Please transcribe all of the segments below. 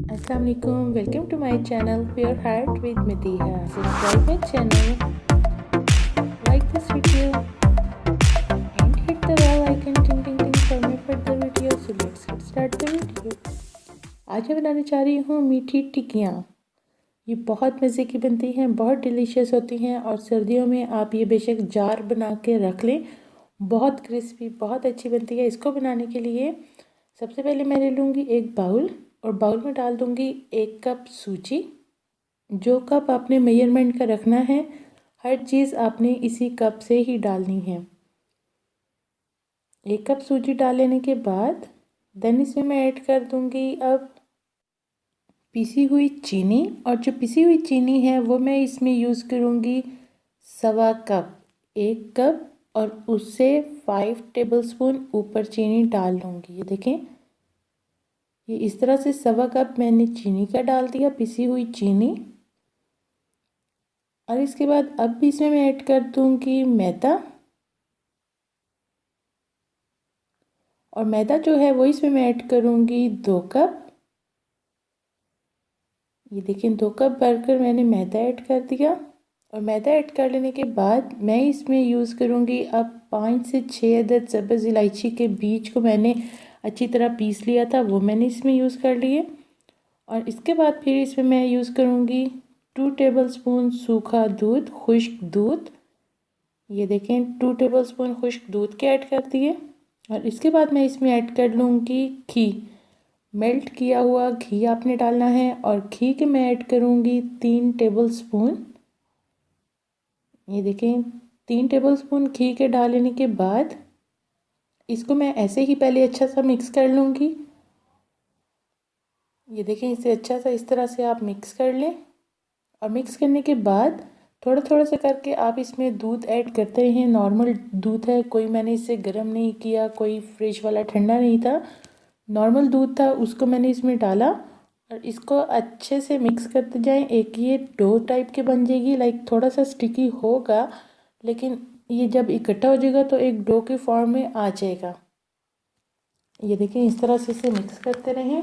अस्सलाम वालेकुम, welcome to my channel pure heart with Madiha. Subscribe my channel, like this video and hit the bell icon ting ting ting for my further video. So let's get start the video. आज मैं बनाने जा रही हूँ मीठी टिक्कियाँ। ये बहुत मज़े की बनती हैं, बहुत डिलीशियस होती हैं और सर्दियों में आप ये बेशक जार बना के रख लें, बहुत क्रिस्पी, बहुत अच्छी बनती है। इसको बनाने के लिए सबसे पहले मैं ले लूँगी एक बाउल और बाउल में डाल दूँगी 1 कप सूजी। जो कप आपने मेजरमेंट का रखना है, हर चीज़ आपने इसी कप से ही डालनी है। 1 कप सूजी डाल लेने के बाद देन इसमें मैं ऐड कर दूँगी अब पिसी हुई चीनी। और जो पिसी हुई चीनी है वो मैं इसमें यूज़ करूँगी 1.25 कप। 1 कप और उससे 5 टेबलस्पून ऊपर चीनी डाल लूँगी। ये देखें, ये इस तरह से 1.25 कप मैंने चीनी का डाल दिया, पिसी हुई चीनी। और इसके बाद अब भी इसमें मैं ऐड कर दूँगी मैदा। और मैदा जो है वो इसमें मैं ऐड करूँगी 2 कप। ये देखिए 2 कप भरकर मैंने मैदा ऐड कर दिया। और मैदा ऐड कर लेने के बाद मैं इसमें यूज़ करूँगी अब 5 से 6 अदद सब्ज़ इलायची के बीज को मैंने अच्छी तरह पीस लिया था, वो मैंने इसमें यूज़ कर लिए। और इसके बाद फिर इसमें मैं यूज़ करूँगी 2 टेबलस्पून सूखा दूध, खुश्क दूध। ये देखें 2 टेबलस्पून खुश्क दूध के ऐड कर दिए। और इसके बाद मैं इसमें ऐड कर लूँगी घी। मेल्ट किया हुआ घी आपने डालना है और घी के मैं ऐड करूँगी 3 टेबलस्पून। ये देखें 3 टेबलस्पून घी के डाल लेने के बाद इसको मैं ऐसे ही पहले अच्छा सा मिक्स कर लूँगी। ये देखें इसे अच्छा सा इस तरह से आप मिक्स कर लें। और मिक्स करने के बाद थोड़ा थोड़ा सा करके आप इसमें दूध ऐड करते रहें। नॉर्मल दूध है, कोई मैंने इसे गर्म नहीं किया, कोई फ्रिज वाला ठंडा नहीं था, नॉर्मल दूध था, उसको मैंने इसमें डाला। और इसको अच्छे से मिक्स करते जाएं। एक ये डो टाइप के बन जाएगी, लाइक थोड़ा सा स्टिकी होगा, लेकिन ये जब इकट्ठा हो जाएगा तो एक डो के फॉर्म में आ जाएगा। ये देखिए इस तरह से इसे मिक्स करते रहें।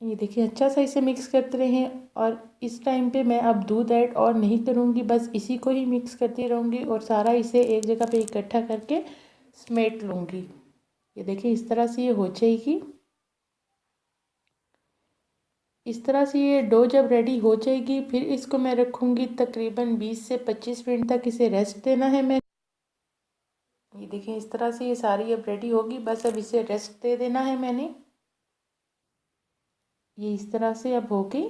ये देखिए अच्छा सा इसे मिक्स करते रहें। और इस टाइम पे मैं अब दूध ऐड और नहीं करूँगी, बस इसी को ही मिक्स करती रहूँगी और सारा इसे एक जगह पे इकट्ठा करके समेट लूँगी। ये देखिए इस तरह से ये हो जाएगी। इस तरह से ये डो जब रेडी हो जाएगी फिर इसको मैं रखूँगी तकरीबन 20 से 25 मिनट तक इसे रेस्ट देना है मैं। ये देखिए इस तरह से ये सारी अब रेडी होगी, बस अब इसे रेस्ट दे देना है मैंने। ये इस तरह से अब हो गई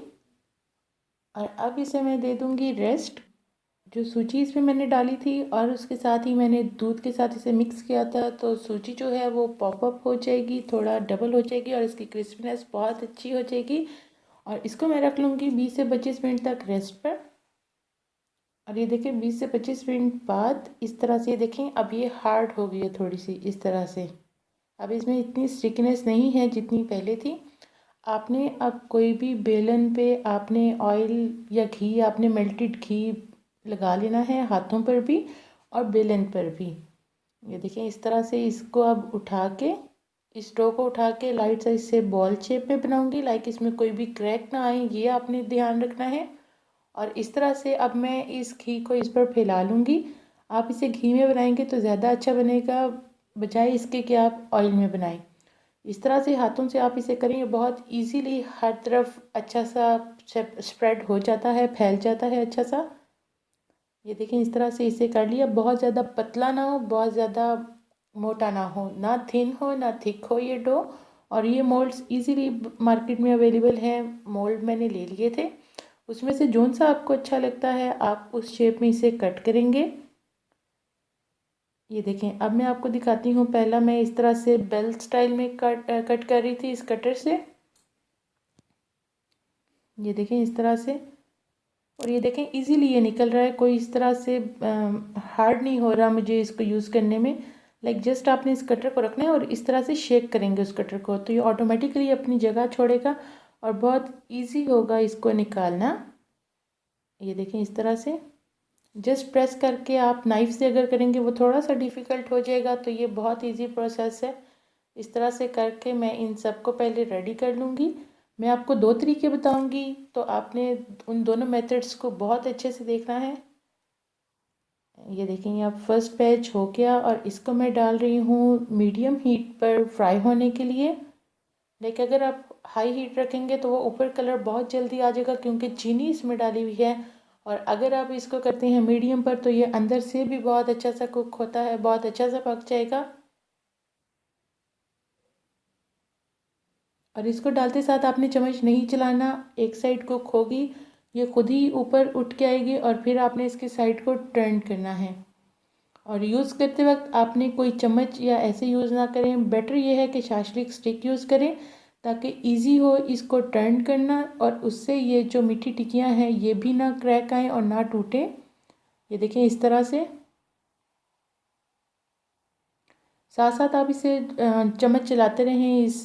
और अब इसे मैं दे दूँगी रेस्ट। जो सूजी इसमें मैंने डाली थी और उसके साथ ही मैंने दूध के साथ इसे मिक्स किया था, तो सूजी जो है वो पॉप अप हो जाएगी, थोड़ा डबल हो जाएगी और इसकी क्रिस्पीनेस बहुत अच्छी हो जाएगी। और इसको मैं रख लूँगी 20 से 25 मिनट तक रेस्ट पर। और ये देखें 20 से 25 मिनट बाद इस तरह से देखें अब ये हार्ड हो गई है थोड़ी सी इस तरह से। अब इसमें इतनी स्टिकनेस नहीं है जितनी पहले थी। आपने अब कोई भी बेलन पे आपने ऑयल या घी, आपने मेल्टेड घी लगा लेना है हाथों पर भी और बेलन पर भी। ये देखिए इस तरह से इसको अब उठा के, इस डो को उठा के लाइट साइज से बॉल शेप में बनाऊंगी, लाइक इसमें कोई भी क्रैक ना आए, ये आपने ध्यान रखना है। और इस तरह से अब मैं इस घी को इस पर फैला लूँगी। आप इसे घी में बनाएंगे तो ज़्यादा अच्छा बनेगा, बजाय इसके कि आप ऑयल में बनाएं। इस तरह से हाथों से आप इसे करेंगे बहुत इजीली हर तरफ अच्छा सा स्प्रेड हो जाता है, फैल जाता है अच्छा सा। ये देखें इस तरह से इसे कर लिया। बहुत ज़्यादा पतला ना हो, बहुत ज़्यादा मोटा ना हो, ना थिन हो ना थिक हो ये डो। और ये मोल्ड्स इजीली मार्केट में अवेलेबल है, मोल्ड मैंने ले लिए थे। उसमें से जौन सा आपको अच्छा लगता है आप उस शेप में इसे कट करेंगे। ये देखें अब मैं आपको दिखाती हूँ। पहला मैं इस तरह से बेल स्टाइल में कट कर रही थी इस कटर से। ये देखें इस तरह से। और ये देखें इजीली ये निकल रहा है, कोई इस तरह से हार्ड नहीं हो रहा मुझे इसको यूज़ करने में। लाइक जस्ट आपने इस कटर को रखना है और इस तरह से शेक करेंगे उस कटर को, तो ये ऑटोमेटिकली अपनी जगह छोड़ेगा और बहुत इजी होगा इसको निकालना। ये देखें इस तरह से। जस्ट प्रेस करके आप नाइफ़ से अगर करेंगे वो थोड़ा सा डिफ़िकल्ट हो जाएगा, तो ये बहुत इजी प्रोसेस है। इस तरह से करके मैं इन सबको पहले रेडी कर लूँगी। मैं आपको दो तरीके बताऊँगी, तो आपने उन दोनों मेथड्स को बहुत अच्छे से देखना है। ये देखेंगे आप, फर्स्ट बैच हो गया और इसको मैं डाल रही हूँ मीडियम हीट पर फ्राई होने के लिए। लेकिन अगर आप हाई हीट रखेंगे तो वो ऊपर कलर बहुत जल्दी आ जाएगा, क्योंकि चीनी इसमें डाली हुई है। और अगर आप इसको करते हैं मीडियम पर, तो ये अंदर से भी बहुत अच्छा सा कुक होता है, बहुत अच्छा सा पक जाएगा। और इसको डालते साथ आपने चम्मच नहीं चलाना, एक साइड कुक होगी, ये खुद ही ऊपर उठ के आएगी और फिर आपने इसकी साइड को टर्न करना है। और यूज़ करते वक्त आपने कोई चम्मच या ऐसे यूज़ ना करें, बेटर ये है कि शाशलिक स्टिक यूज़ करें, ताकि इजी हो इसको टर्न करना, और उससे ये जो मीठी टिक्कियाँ हैं ये भी ना क्रैक आएँ और ना टूटें। ये देखें इस तरह से, साथ साथ आप इसे चम्मच चलाते रहें, इस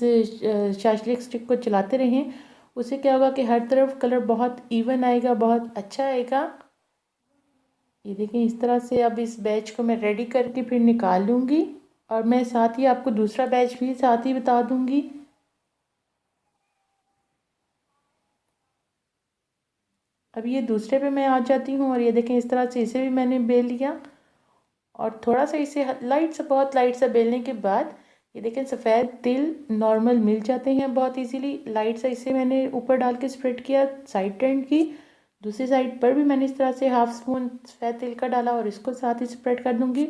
शाशलिक स्टिक को चलाते रहें। उससे क्या होगा कि हर तरफ कलर बहुत इवन आएगा, बहुत अच्छा आएगा। ये देखें इस तरह से। अब इस बैच को मैं रेडी करके फिर निकाल लूँगी, और मैं साथ ही आपको दूसरा बैच भी साथ ही बता दूँगी। अब ये दूसरे पे मैं आ जाती हूँ, और ये देखें इस तरह से इसे भी मैंने बेल लिया, और थोड़ा सा इसे लाइट सा, बहुत लाइट सा बेलने के बाद ये देखें सफ़ेद तिल नॉर्मल मिल जाते हैं बहुत इजीली। लाइट सा इसे मैंने ऊपर डाल के स्प्रेड किया, साइड टर्न की। दूसरी साइड पर भी मैंने इस तरह से हाफ स्पून सफ़ेद तिल का डाला, और इसको साथ ही स्प्रेड कर दूँगी।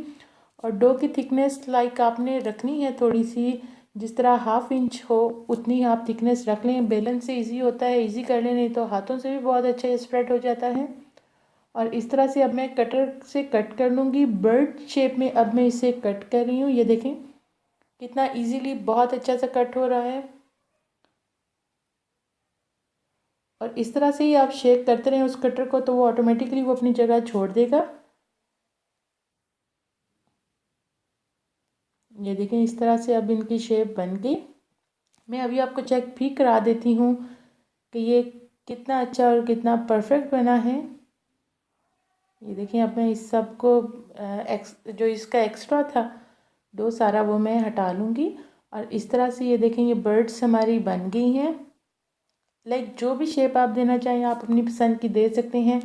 और डो की थिकनेस लाइक आपने रखनी है थोड़ी सी, जिस तरह हाफ इंच हो उतनी आप थिकनेस रख लें। बेलन से इजी होता है, इजी कर लें, नहीं तो हाथों से भी बहुत अच्छा स्प्रेड हो जाता है। और इस तरह से अब मैं कटर से कट कर लूँगी, बर्ड शेप में अब मैं इसे कट कर रही हूँ। ये देखें कितना इजीली बहुत अच्छा सा कट हो रहा है। और इस तरह से ही आप शेप करते रहें उस कटर को, तो वो ऑटोमेटिकली वो अपनी जगह छोड़ देगा। ये देखें इस तरह से अब इनकी शेप बन गई। मैं अभी आपको चेक भी करा देती हूँ कि ये कितना अच्छा और कितना परफेक्ट बना है। ये देखिए अब मैं इस सब को जो इसका एक्स्ट्रा था डो सारा, वो मैं हटा लूँगी। और इस तरह से ये देखें ये बर्ड्स हमारी बन गई हैं। लाइक जो भी शेप आप देना चाहें आप अपनी पसंद की दे सकते हैं।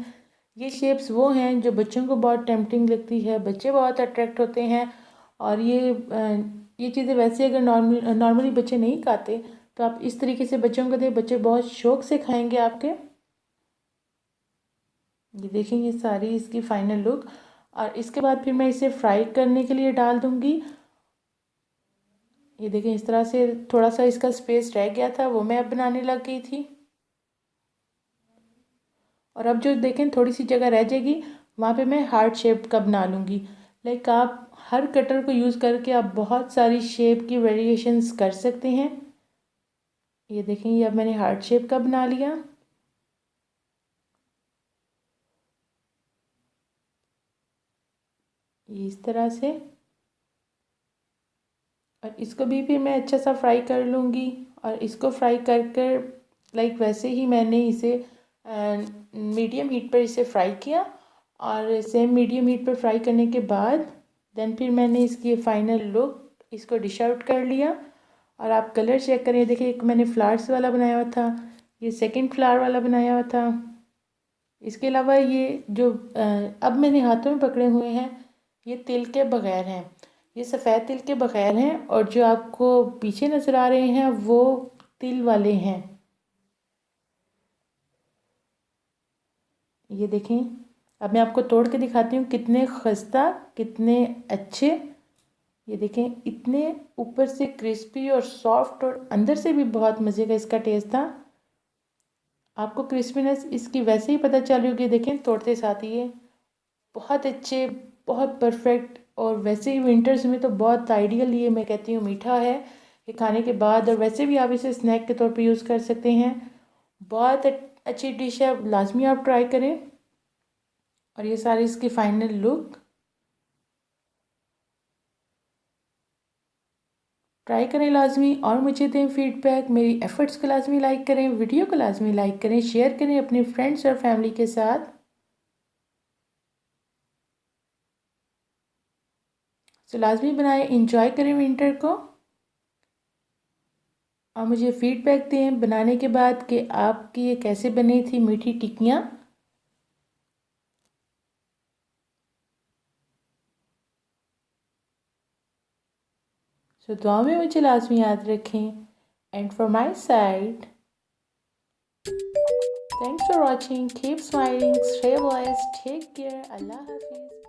ये शेप्स वो हैं जो बच्चों को बहुत टेम्पटिंग लगती है, बच्चे बहुत अट्रैक्ट होते हैं। और ये चीज़ें वैसे अगर नॉर्मली बच्चे नहीं खाते, तो आप इस तरीके से बच्चों को दें, बच्चे बहुत शौक से खाएंगे आपके। ये देखें ये सारी इसकी फाइनल लुक। और इसके बाद फिर मैं इसे फ्राई करने के लिए डाल दूँगी। ये देखें इस तरह से थोड़ा सा इसका स्पेस रह गया था, वो मैं अब बनाने लग गई थी। और अब जो देखें थोड़ी सी जगह रह जाएगी, वहाँ पे मैं हार्ट शेप का बना लूँगी। लाइक आप हर कटर को यूज़ करके आप बहुत सारी शेप की वेरिएशंस कर सकते हैं। ये देखें ये अब मैंने हार्ट शेप का बना लिया। ये इस तरह से। और इसको भी फिर मैं अच्छा सा फ्राई कर लूँगी। और इसको फ्राई कर कर लाइक वैसे ही मैंने इसे मीडियम हीट पर इसे फ्राई किया। और सेम मीडियम हीट पर फ्राई करने के बाद देन फिर मैंने इसकी फ़ाइनल लुक इसको डिश आउट कर लिया। और आप कलर चेक करें, देखिए एक मैंने फ्लावर्स वाला बनाया हुआ था, ये सेकंड फ्लावर वाला बनाया हुआ था। इसके अलावा ये जो अब मैंने हाथों में पकड़े हुए हैं, ये तिल के बगैर हैं, ये सफ़ेद तिल के बगैर हैं। और जो आपको पीछे नज़र आ रहे हैं वो तिल वाले हैं। ये देखें अब मैं आपको तोड़ के दिखाती हूँ कितने खस्ता, कितने अच्छे। ये देखें इतने ऊपर से क्रिस्पी और सॉफ्ट, और अंदर से भी बहुत मज़े का इसका टेस्ट था। आपको क्रिस्पीनेस इसकी वैसे ही पता चल रही होगी, देखें तोड़ते साथ ही ये बहुत अच्छे, बहुत परफेक्ट। और वैसे ही विंटर्स में तो बहुत आइडियल ये मैं कहती हूँ मीठा है ये खाने के बाद। और वैसे भी आप इसे स्नैक के तौर पे यूज़ कर सकते हैं। बहुत अच्छी डिश है, लाजमी आप ट्राई करें। और ये सारी इसकी फाइनल लुक, ट्राई करें लाजमी और मुझे दें फीडबैक। मेरी एफ़र्ट्स को लाजमी लाइक करें, वीडियो को लाजमी लाइक करें, शेयर करें अपने फ्रेंड्स और फैमिली के साथ। तो लाजमी बनाएं, इंजॉय करें विंटर को और मुझे फीडबैक दें बनाने के बाद कि आपकी ये कैसे बनी थी मीठी टिक्कियाँ। सो दुआ में मुझे लाजमी याद रखें। And from my side, thanks for watching. Keep smiling, stay blessed, take care. Allah Hafiz.